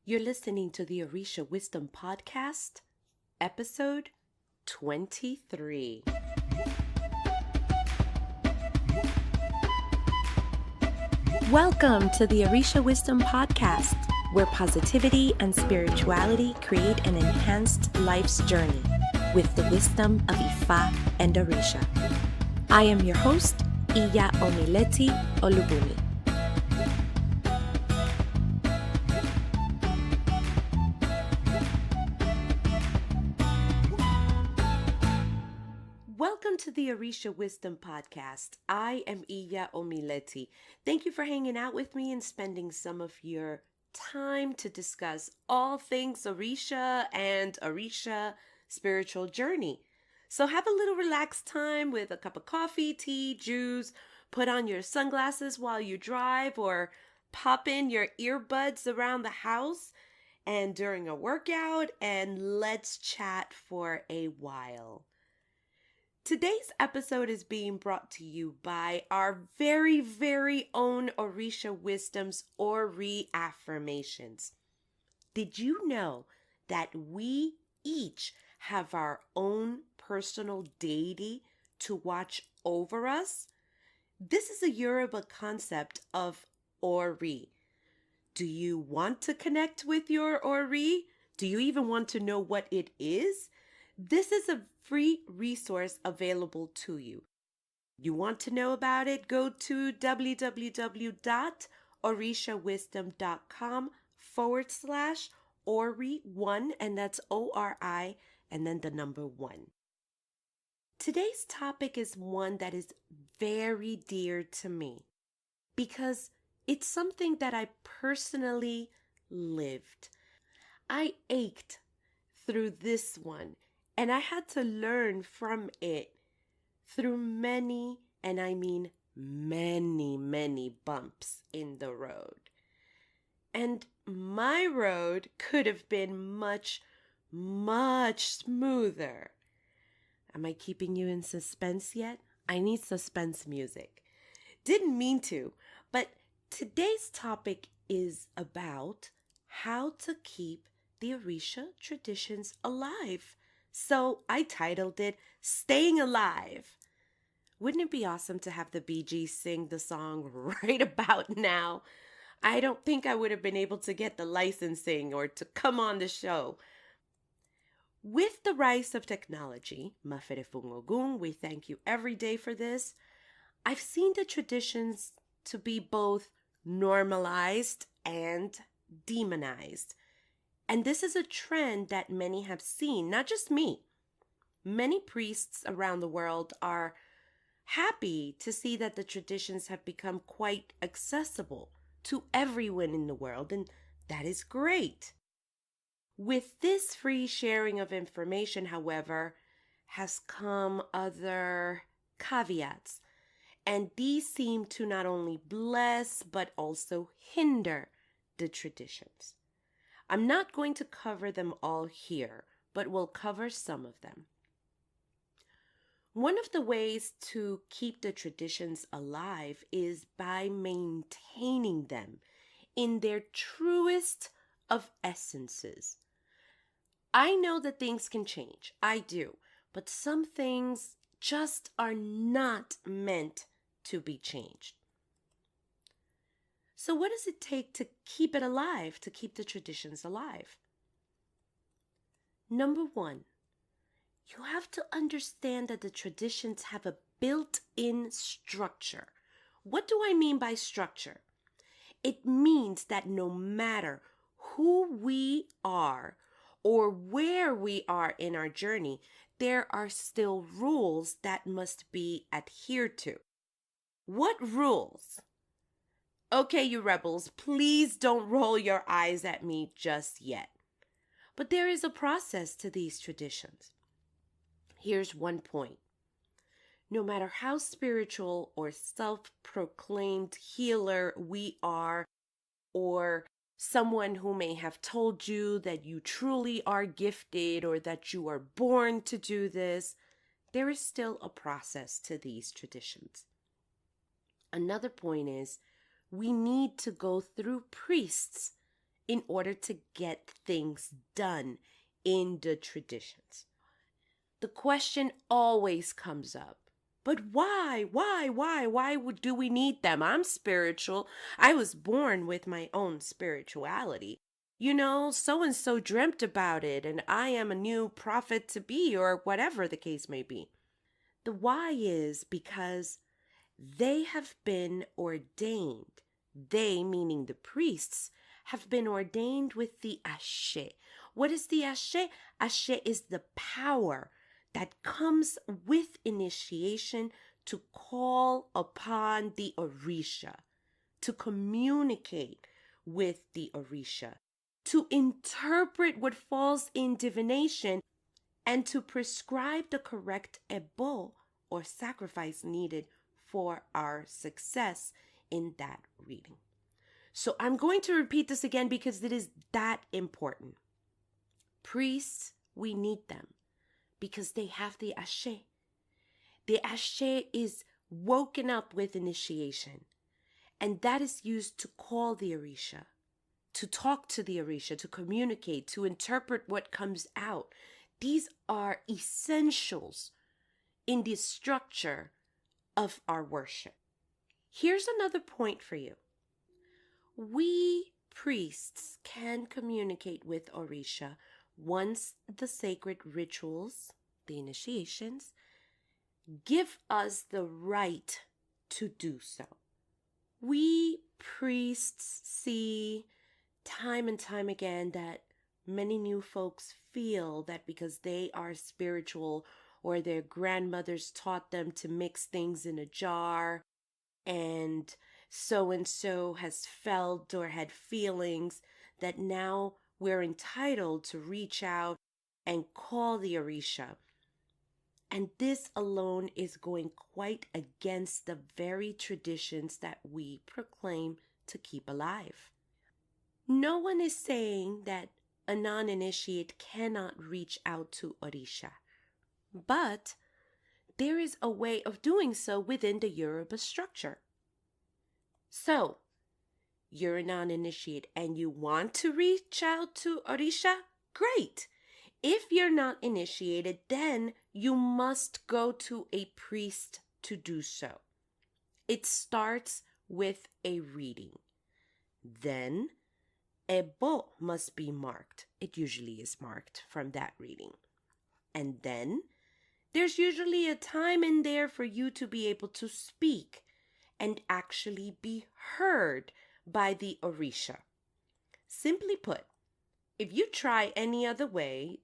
You're listening to the Orisha Wisdom Podcast, episode 23. Welcome to the Orisha Wisdom Podcast, where positivity and spirituality create an enhanced life's journey with the wisdom of Ifa and Orisha. I am your host, Iya Omileti Olubumi. Welcome to the Orisha Wisdom Podcast. I am Iya Omileti. Thank you for hanging out with me and spending some of your time to discuss all things Orisha and Orisha spiritual journey. So have a little relaxed time with a cup of coffee, tea, juice, put on your sunglasses while you drive, or pop in your earbuds around the house and during a workout, and let's chat for a while. Today's episode is being brought to you by our very own Orisha Wisdom's Ori affirmations. Did you know that we each have our own personal deity to watch over us? This is a Yoruba concept of Ori. Do you want to connect with your Ori? Do you even want to know what it is? This is a free resource available to you. You want to know about it? Go to www.orishawisdom.com/Ori1, and that's ORI, and then the number 1. Today's topic is one that is very dear to me because it's something that I personally lived. I ached through this one, and I had to learn from it through many, and I mean many bumps in the road. And my road could have been much smoother. Am I keeping you in suspense yet? I need suspense music. Didn't mean to, but today's topic is about how to keep the Orisha traditions alive. So I titled it Staying Alive. Wouldn't it be awesome to have the Bee Gees sing the song right about now? I don't think I would have been able to get the licensing or to come on the show. With the rise of technology, Maferefungogun, we thank you every day for this, I've seen the traditions to be both normalized and demonized. And this is a trend that many have seen, not just me. Many priests around the world are happy to see that the traditions have become quite accessible to everyone in the world, and that is great. With this free sharing of information, however, has come other caveats, and these seem to not only bless but also hinder the traditions. I'm not going to cover them all here, but we'll cover some of them. One of the ways to keep the traditions alive is by maintaining them in their truest of essences. I know that things can change. I do. But some things just are not meant to be changed. So what does it take to keep it alive, to keep the traditions alive? Number 1, you have to understand that the traditions have a built-in structure. What do I mean by structure? It means that no matter who we are or where we are in our journey, there are still rules that must be adhered to. What rules? Okay, you rebels, please don't roll your eyes at me just yet. But there is a process to these traditions. Here's one point. No matter how spiritual or self-proclaimed healer we are, or someone who may have told you that you truly are gifted or that you are born to do this, there is still a process to these traditions. Another point is, we need to go through priests in order to get things done in the traditions. The question always comes up. But why? Do we need them? I'm spiritual. I was born with my own spirituality. So and so dreamt about it, and I am a new prophet to be, or whatever the case may be. The why is because they have been ordained. They, meaning the priests, have been ordained with the ashe. What is the ashe? Ashe is the power that comes with initiation to call upon the Orisha, to communicate with the Orisha, to interpret what falls in divination, and to prescribe the correct ebo or sacrifice needed for our success in that reading. So I'm going to repeat this again because it is that important. Priests, we need them because they have the ashe. The ashe is woken up with initiation, and that is used to call the Orisha, to talk to the Orisha, to communicate, to interpret what comes out. These are essentials in the structure of our worship. Here's another point for you. We priests can communicate with Orisha once the sacred rituals, the initiations, give us the right to do so. We priests see time and time again that many new folks feel that because they are spiritual or their grandmothers taught them to mix things in a jar, and so has felt or had feelings that now we're entitled to reach out and call the Orisha. And this alone is going quite against the very traditions that we proclaim to keep alive. No one is saying that a non-initiate cannot reach out to Orisha, but there is a way of doing so within the Yoruba structure. So, you're a non-initiate and you want to reach out to Orisha? Great! If you're not initiated, then you must go to a priest to do so. It starts with a reading. Then, ebo must be marked. It usually is marked from that reading. And then, there's usually a time in there for you to be able to speak and actually be heard by the Orisha. Simply put, if you try any other way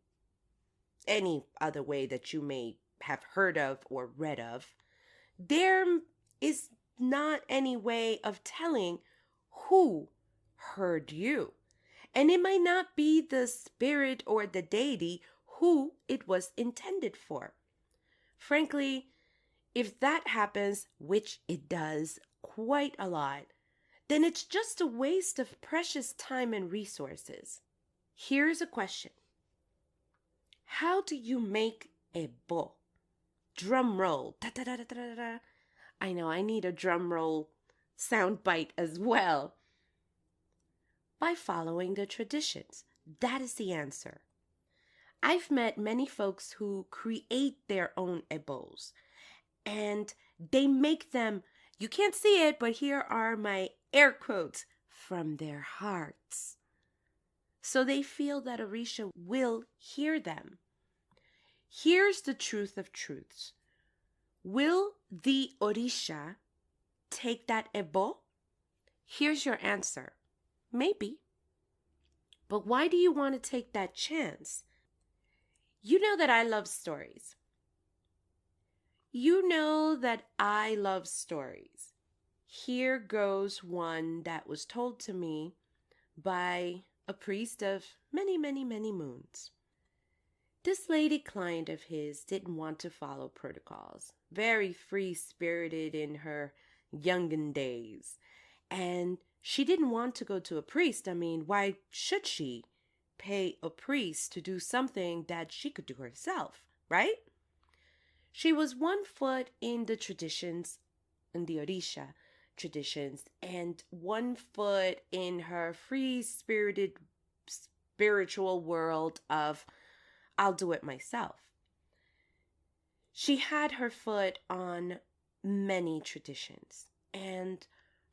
that you may have heard of or read of, there is not any way of telling who heard you. And it might not be the spirit or the deity who it was intended for. Frankly, if that happens, which it does quite a lot, then it's just a waste of precious time and resources. Here's a question. How do you make a bo? Drum roll. Da, da, da, da, da, da. I know I need a drum roll sound bite as well. By following the traditions. That is the answer. I've met many folks who create their own ebos, and they make them, you can't see it, but here are my air quotes, from their hearts. So they feel that Orisha will hear them. Here's the truth of truths. Will the Orisha take that ebo? Here's your answer. Maybe. But why do you want to take that chance? You know that I love stories. You know that I love stories. Here goes one that was told to me by a priest of many, many, many moons. This lady client of his didn't want to follow protocols, very free-spirited in her youngin' days, and she didn't want to go to a priest. I mean, why should she pay a priest to do something that she could do herself, right? She was 1 foot in the traditions in the Orisha, traditions and one foot in her free spirited spiritual world of I'll do it myself. She had her foot on many traditions, and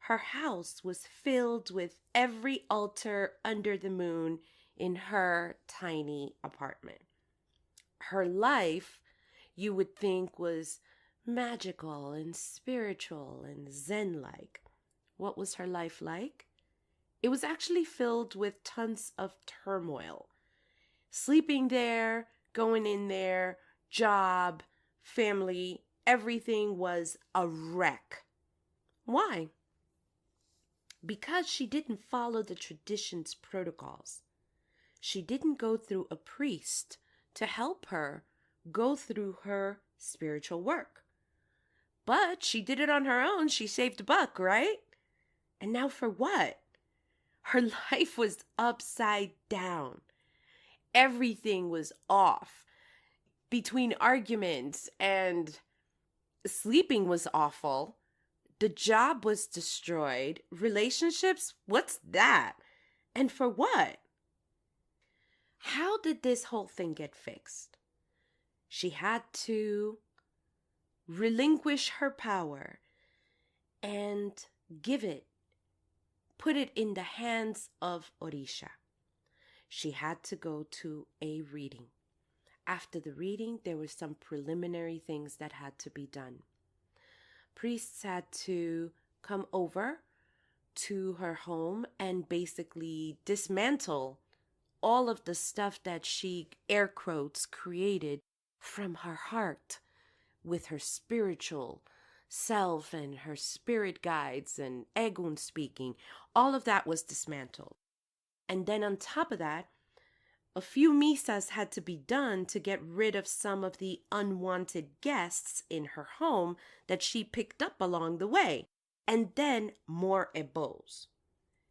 her house was filled with every altar under the moon in her tiny apartment. Her life, you would think, was magical and spiritual and Zen like. What was her life like? It was actually filled with tons of turmoil. Sleeping there, going in there, job, family, everything was a wreck. Why? Because she didn't follow the tradition's protocols. She didn't go through a priest to help her go through her spiritual work. But she did it on her own. She saved a buck, right? And now for what? Her life was upside down. Everything was off. Between arguments and sleeping was awful. The job was destroyed. Relationships, what's that? And for what? How did this whole thing get fixed? She had to relinquish her power and put it in the hands of Orisha. She had to go to a reading. After the reading, there were some preliminary things that had to be done. Priests had to come over to her home and basically dismantle all of the stuff that she, air quotes, created from her heart with her spiritual self and her spirit guides and Egun speaking. All of that was dismantled. And then on top of that, a few misas had to be done to get rid of some of the unwanted guests in her home that she picked up along the way. And then more ebos.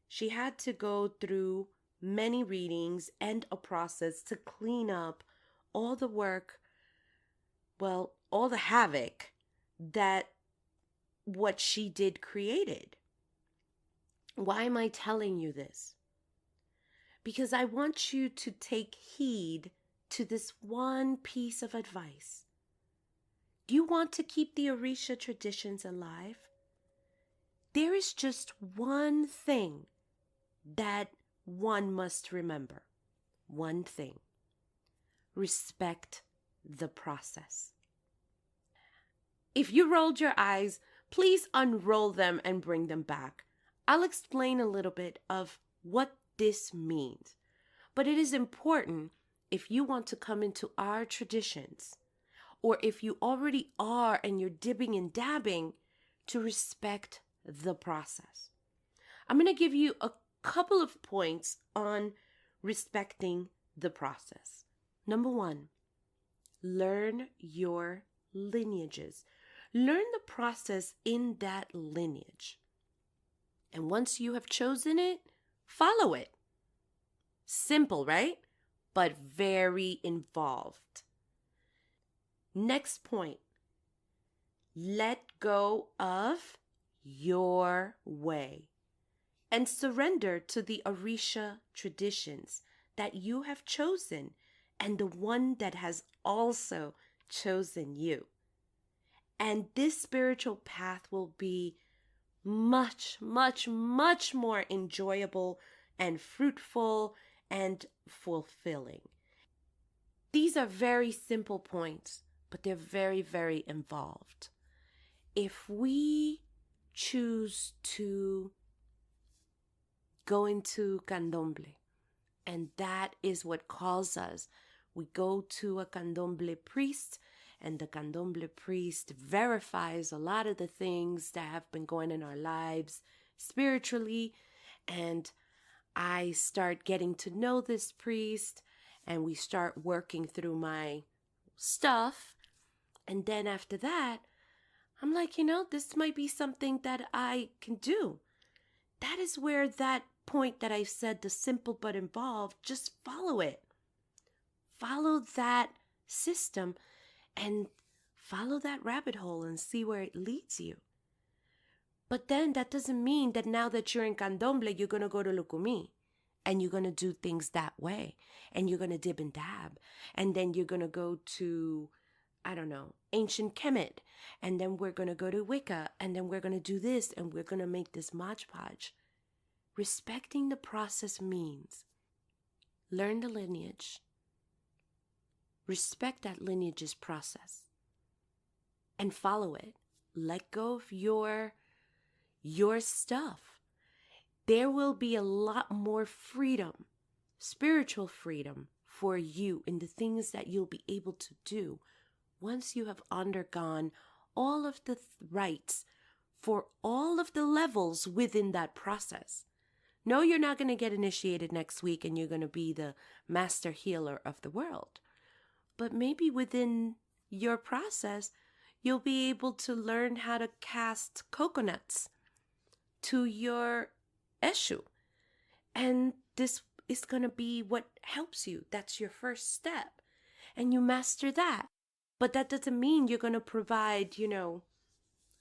She had to go through many readings and a process to clean up all the work, well, all the havoc that what she did created. Why am I telling you this? Because I want you to take heed to this one piece of advice. Do you want to keep the Orisha traditions alive? There is just one thing that one must remember. One thing. Respect the process. If you rolled your eyes, please unroll them and bring them back. I'll explain a little bit of what this means. But it is important if you want to come into our traditions, or if you already are and you're dibbing and dabbing, to respect the process. I'm going to give you a couple of points on respecting the process. Number 1, learn your lineages. Learn the process in that lineage. And once you have chosen it, follow it. Simple, right? But very involved. Next point. Let go of your way and surrender to the Orisha traditions that you have chosen and the one that has also chosen you. And this spiritual path will be much, much, much more enjoyable and fruitful and fulfilling. These are very simple points, but they're very, very involved. If we choose to go into candomblé, and that is what calls us, we go to a candomblé priest, and the candomblé priest verifies a lot of the things that have been going in our lives spiritually, and I start getting to know this priest, and we start working through my stuff, and then after that, I'm like, this might be something that I can do. That is where that point that I said, the simple but involved, just follow it. Follow that system and follow that rabbit hole and see where it leads you. But then that doesn't mean that now that you're in Candomblé, you're going to go to Lukumi and you're going to do things that way. And you're going to dib and dab. And then you're going to go to, I don't know, ancient Kemet. And then we're going to go to Wicca. And then we're going to do this. And we're going to make this Mod Podge. Respecting the process means learn the lineage. Respect that lineage's process. And follow it. Let go of your stuff. There will be a lot more freedom, spiritual freedom for you in the things that you'll be able to do once you have undergone all of the rites for all of the levels within that process. No, you're not going to get initiated next week and you're going to be the master healer of the world. But maybe within your process, you'll be able to learn how to cast coconuts to your Eshu. And this is going to be what helps you. That's your first step. And you master that. But that doesn't mean you're going to provide,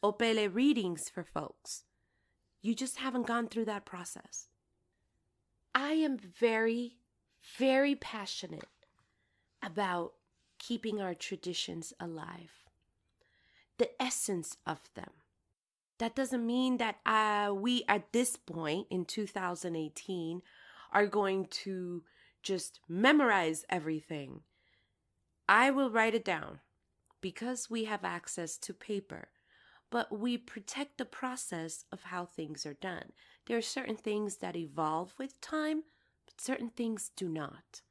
Opele readings for folks. You just haven't gone through that process. I am very, very passionate about keeping our traditions alive. The essence of them. That doesn't mean that we at this point in 2018 are going to just memorize everything. I will write it down because we have access to paper, but we protect the process of how things are done. There are certain things that evolve with time, but certain things do not.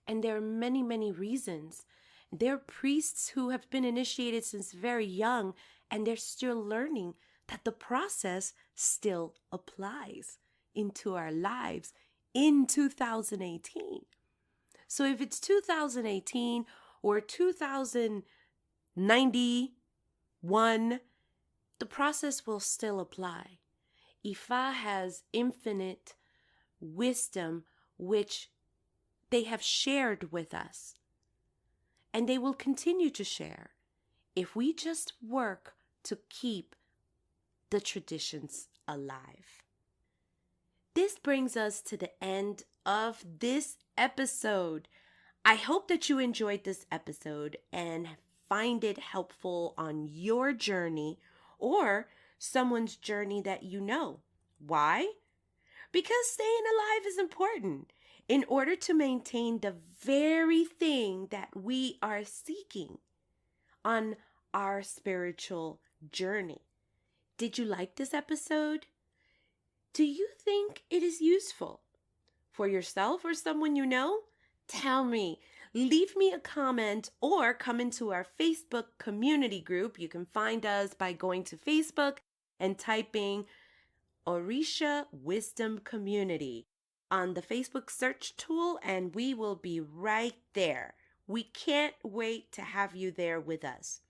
And there are many, many reasons. There are priests who have been initiated since very young, and they're still learning that the process still applies into our lives in 2018. So if it's 2018 or 2091, the process will still apply. Ifa has infinite wisdom which they have shared with us. And they will continue to share if we just work to keep the traditions alive. This brings us to the end of this episode. I hope that you enjoyed this episode and find it helpful on your journey or someone's journey that you know. Why? Because staying alive is important in order to maintain the very thing that we are seeking on our spiritual journey. Did you like this episode? Do you think it is useful for yourself or someone you know? Tell me. Leave me a comment or come into our Facebook community group. You can find us by going to Facebook and typing Orisha Wisdom Community on the Facebook search tool, and we will be right there. We can't wait to have you there with us.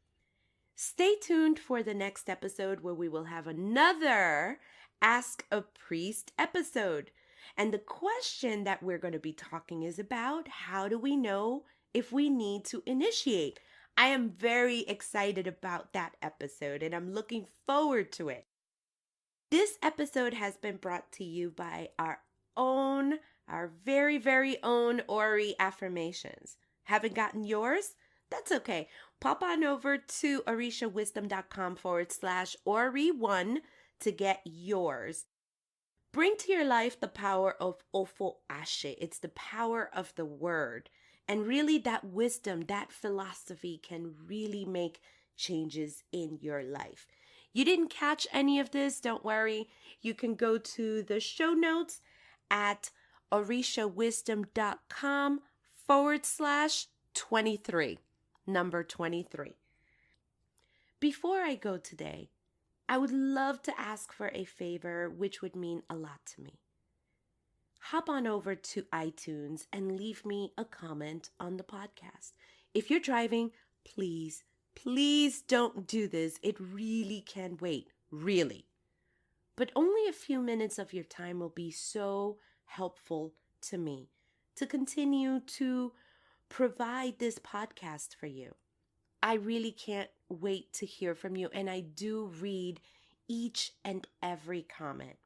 Stay tuned for the next episode where we will have another Ask a Priest episode. And the question that we're going to be talking is about how do we know if we need to initiate? I am very excited about that episode and I'm looking forward to it. This episode has been brought to you by our very, very own Ori affirmations. Haven't gotten yours? That's okay. Pop on over to orishawisdom.com/Ori1 to get yours. Bring to your life the power of Ofo Ashe. It's the power of the word. And really that wisdom, that philosophy can really make changes in your life. You didn't catch any of this? Don't worry. You can go to the show notes at orishawisdom.com/23, number 23. Before I go today, I would love to ask for a favor, which would mean a lot to me. Hop on over to iTunes and leave me a comment on the podcast. If you're driving, please don't do this. It really can wait, really. But only a few minutes of your time will be so helpful to me to continue to provide this podcast for you. I really can't wait to hear from you, and I do read each and every comment.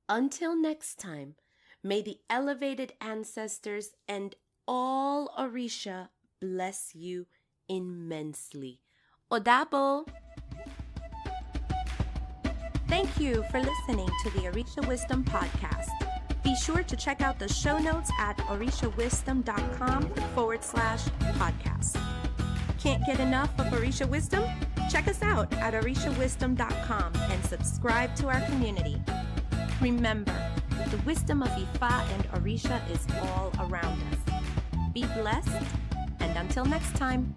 Until next time, may the elevated ancestors and all Orisha bless you immensely. Odabo! Thank you for listening to the Orisha Wisdom Podcast. Be sure to check out the show notes at orishawisdom.com/podcast. Can't get enough of Orisha Wisdom? Check us out at orishawisdom.com and subscribe to our community. Remember, the wisdom of Ifa and Orisha is all around us. Be blessed, and until next time.